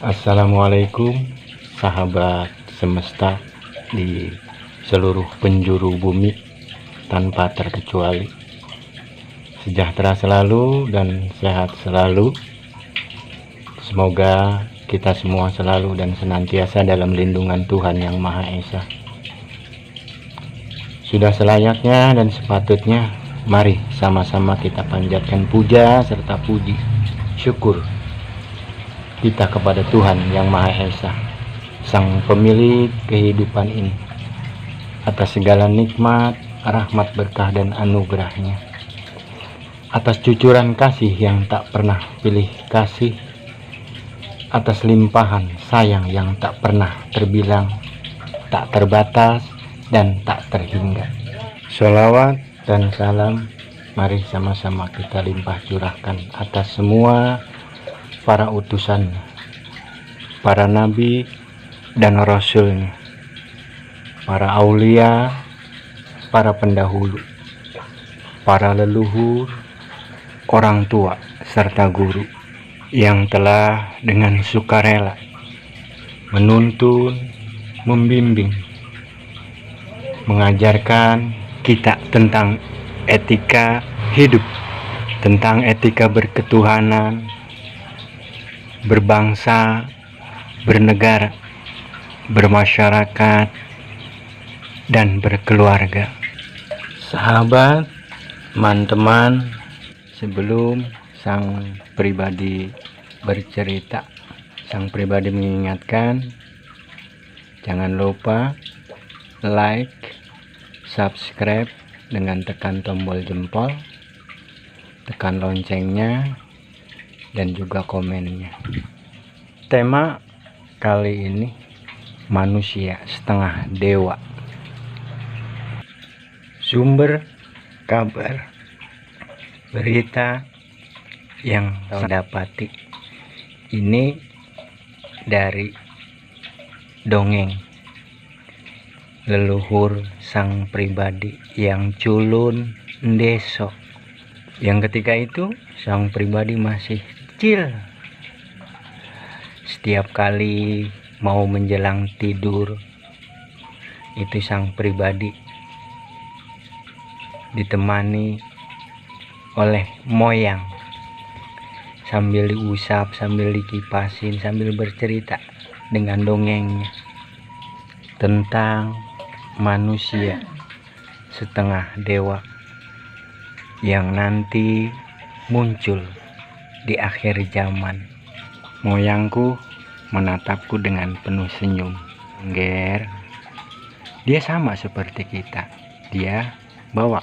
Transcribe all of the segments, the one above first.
Assalamualaikum sahabat semesta di seluruh penjuru bumi tanpa terkecuali. Sejahtera selalu dan sehat selalu. Semoga kita semua selalu dan senantiasa dalam lindungan Tuhan Yang Maha Esa. Sudah selayaknya dan sepatutnya, mari sama-sama kita panjatkan puja serta puji syukur kita kepada Tuhan Yang Maha Esa, Sang Pemilik kehidupan ini, atas segala nikmat, rahmat, berkah, dan anugerahnya, atas cucuran kasih yang tak pernah pilih kasih, atas limpahan sayang yang tak pernah terbilang, tak terbatas, dan tak terhingga. Sholawat dan salam mari sama-sama kita limpah curahkan atas semua para utusan, para nabi dan rasulnya, para aulia, para pendahulu, para leluhur, orang tua, serta guru yang telah dengan sukarela menuntun, membimbing, mengajarkan kita tentang etika hidup, tentang etika berketuhanan, berbangsa, bernegara, bermasyarakat, dan berkeluarga. Sahabat, teman-teman, sebelum sang pribadi bercerita, sang pribadi mengingatkan, jangan lupa like, subscribe dengan tekan tombol jempol, tekan loncengnya, dan juga komennya. Tema kali ini, manusia setengah dewa. Sumber kabar berita yang saya dapati ini dari dongeng leluhur sang pribadi yang culun ndeso, yang ketika itu sang pribadi masih kecil. Setiap kali mau menjelang tidur, itu sang pribadi ditemani oleh moyang, sambil diusap, sambil dikipasin, sambil bercerita dengan dongengnya tentang manusia setengah dewa yang nanti muncul di akhir zaman. Moyangku menatapku dengan penuh senyum. Ger, dia sama seperti kita. Dia bawa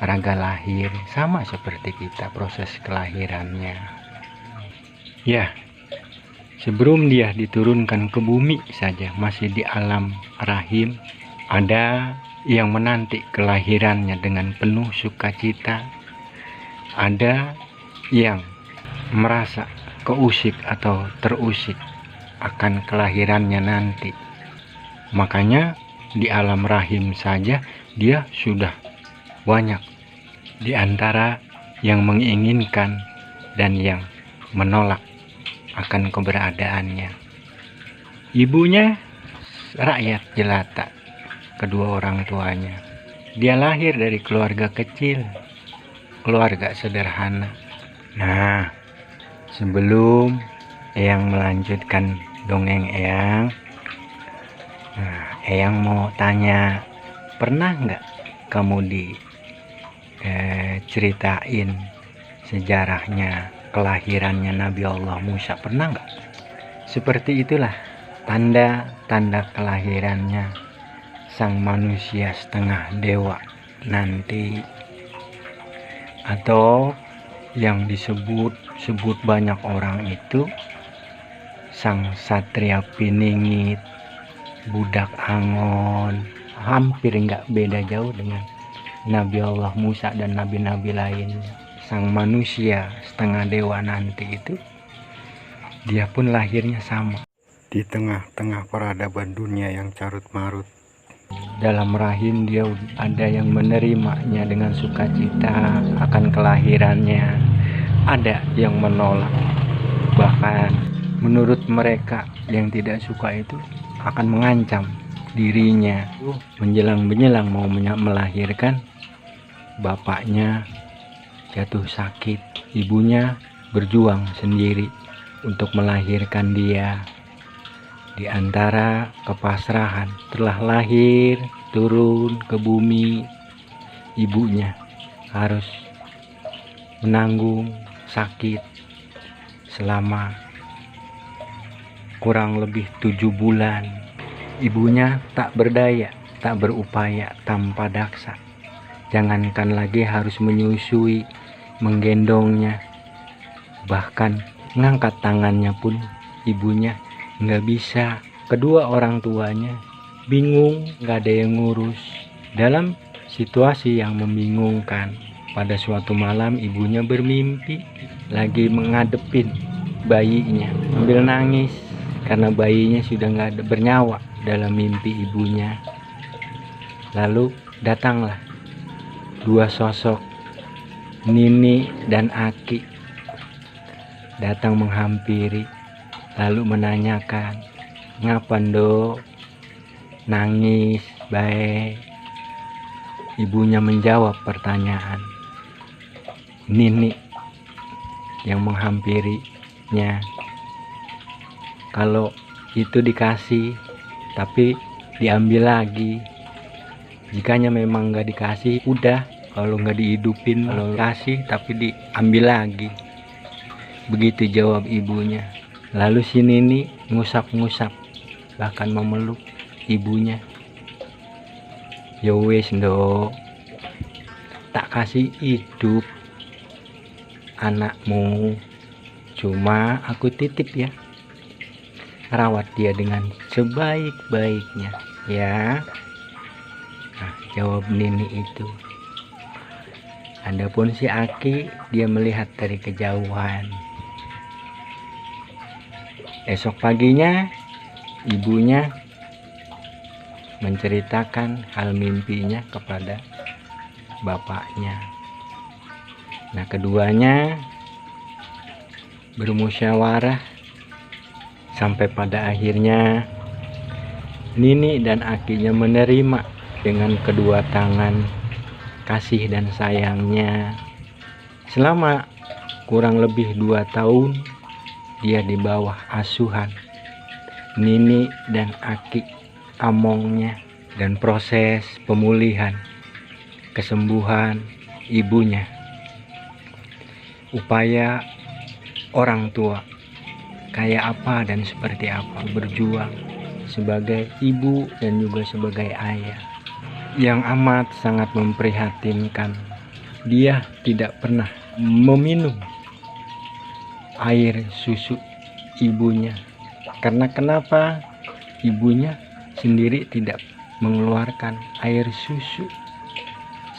raga lahir sama seperti kita, proses kelahirannya. Ya, sebelum dia diturunkan ke bumi saja, masih di alam rahim, ada yang menanti kelahirannya dengan penuh sukacita. Ada yang merasa keusik atau terusik akan kelahirannya nanti. Makanya di alam rahim saja dia sudah banyak di antara yang menginginkan dan yang menolak akan keberadaannya. Ibunya rakyat jelata, kedua orang tuanya. Dia lahir dari keluarga kecil, keluarga sederhana. Nah, sebelum Eyang melanjutkan dongeng Eyang, Eyang mau tanya, pernah nggak kamu ceritain sejarahnya kelahirannya Nabi Allah Musa? Pernah nggak? Seperti itulah tanda-tanda kelahirannya sang manusia setengah dewa nanti, atau yang disebut banyak orang itu sang satria piningit, budak angon. Hampir nggak beda jauh dengan Nabi Allah Musa dan nabi-nabi lainnya. Sang manusia setengah dewa nanti itu, dia pun lahirnya sama di tengah-tengah peradaban dunia yang carut marut. Dalam rahim dia ada yang menerimanya dengan sukacita akan kelahirannya, ada yang menolak, bahkan menurut mereka yang tidak suka itu akan mengancam dirinya. Menjelang mau melahirkan, bapaknya jatuh sakit, ibunya berjuang sendiri untuk melahirkan dia. Di antara kepasrahan, telah lahir turun ke bumi, ibunya harus menanggung sakit selama kurang lebih 7 bulan. Ibunya tak berdaya, tak berupaya tanpa daksa. Jangankan lagi harus menyusui, menggendongnya, bahkan ngangkat tangannya pun ibunya nggak bisa. Kedua orang tuanya bingung, nggak ada yang ngurus. Dalam situasi yang membingungkan, pada suatu malam ibunya bermimpi lagi mengadepin bayinya sambil nangis karena bayinya sudah nggak ada bernyawa dalam mimpi ibunya. Lalu datanglah dua sosok, Nini dan Aki, datang menghampiri lalu menanyakan, "Ngapan do nangis baik?" Ibunya menjawab pertanyaan Nini yang menghampirinya, "Kalau itu dikasih tapi diambil lagi. Jikanya memang nggak dikasih, udah. Kalau nggak dihidupin, kalau kasih tapi diambil lagi." Begitu jawab ibunya. Lalu si Nini ngusap-ngusap, bahkan memeluk ibunya. "Ya wes ndo, tak kasih hidup anakmu, cuma aku titip ya, rawat dia dengan sebaik-baiknya ya." Nah, jawab Nini itu. Adapun si Aki, dia melihat dari kejauhan. Esok paginya ibunya menceritakan hal mimpinya kepada bapaknya. Nah, keduanya bermusyawarah sampai pada akhirnya Nini dan Akinya menerima dengan kedua tangan kasih dan sayangnya. Selama kurang lebih 2 tahun dia di bawah asuhan Nini dan Aki amongnya, dan proses pemulihan kesembuhan ibunya. Upaya orang tua kayak apa dan seperti apa berjuang sebagai ibu dan juga sebagai ayah, yang amat sangat memprihatinkan. Dia tidak pernah meminum air susu ibunya. Karena kenapa? Ibunya sendiri tidak mengeluarkan air susu,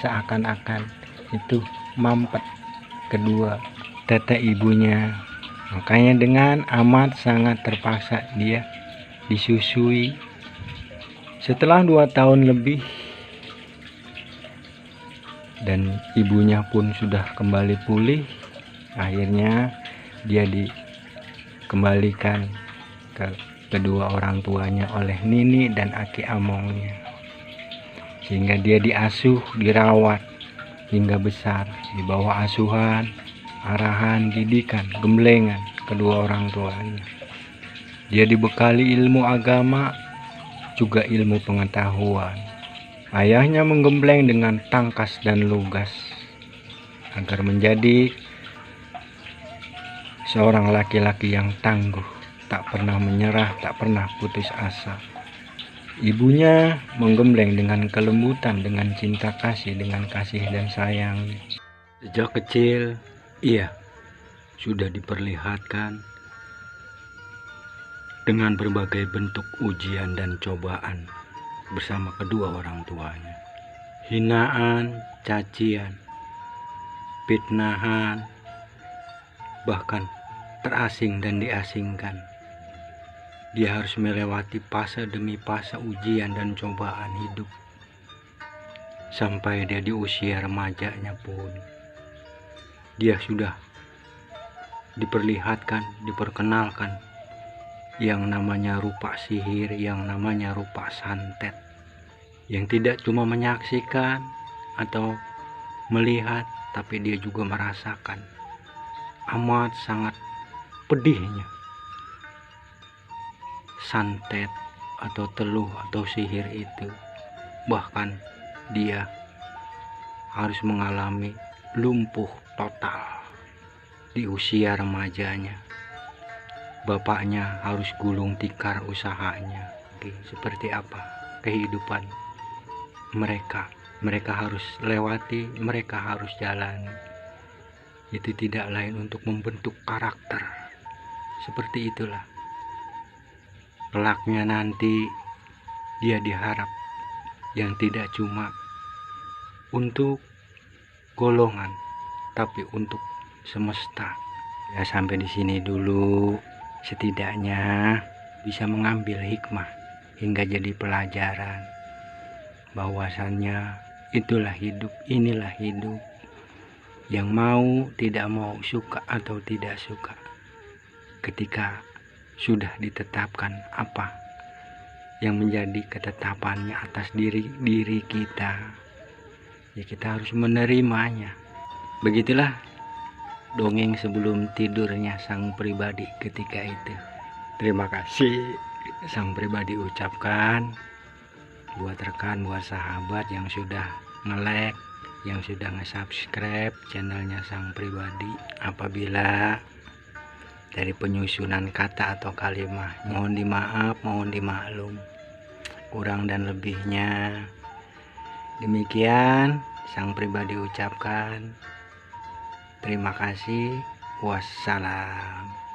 seakan-akan itu mampet kedua tete ibunya. Makanya dengan amat sangat terpaksa dia disusui. Setelah 2 tahun lebih dan ibunya pun sudah kembali pulih, akhirnya dia dikembalikan ke kedua orang tuanya oleh Nini dan Aki amongnya, sehingga dia diasuh, dirawat hingga besar di bawah asuhan, arahan, didikan, gemblengan kedua orang tuanya. Dia dibekali ilmu agama, juga ilmu pengetahuan. Ayahnya menggembleng dengan tangkas dan lugas agar menjadi seorang laki-laki yang tangguh, tak pernah menyerah, tak pernah putus asa. Ibunya menggembleng dengan kelembutan, dengan cinta kasih, dengan kasih dan sayang. Sejak kecil ia sudah diperlihatkan dengan berbagai bentuk ujian dan cobaan bersama kedua orang tuanya. Hinaan, cacian, fitnahan, bahkan terasing dan diasingkan. Dia harus melewati fase demi fase ujian dan cobaan hidup. Sampai dia di usia remajanya pun dia sudah diperlihatkan, diperkenalkan yang namanya rupa sihir, yang namanya rupa santet, yang tidak cuma menyaksikan atau melihat, tapi dia juga merasakan. Amat sangat pedihnya santet atau teluh atau sihir itu. Bahkan dia harus mengalami lumpuh total di usia remajanya. Bapaknya harus gulung tikar usahanya. Seperti apa kehidupan mereka harus lewati, mereka harus jalani. Itu tidak lain untuk membentuk karakter. Seperti itulah kelaknya nanti dia diharap yang tidak cuma untuk golongan, tapi untuk semesta. Ya, sampai di sini dulu. Setidaknya bisa mengambil hikmah hingga jadi pelajaran bahwasannya itulah hidup, inilah hidup. Yang mau, tidak mau, suka atau tidak suka, ketika sudah ditetapkan apa yang menjadi ketetapannya atas diri kita, ya kita harus menerimanya. Begitulah dongeng sebelum tidurnya sang pribadi ketika itu. Terima kasih sang pribadi ucapkan buat rekan, buat sahabat yang sudah nge-like, yang sudah nge-subscribe channelnya sang pribadi. Apabila dari penyusunan kata atau kalimat mohon dimaaf, mohon dimaklum kurang dan lebihnya. Demikian sang pribadi ucapkan. Terima kasih. Wassalam.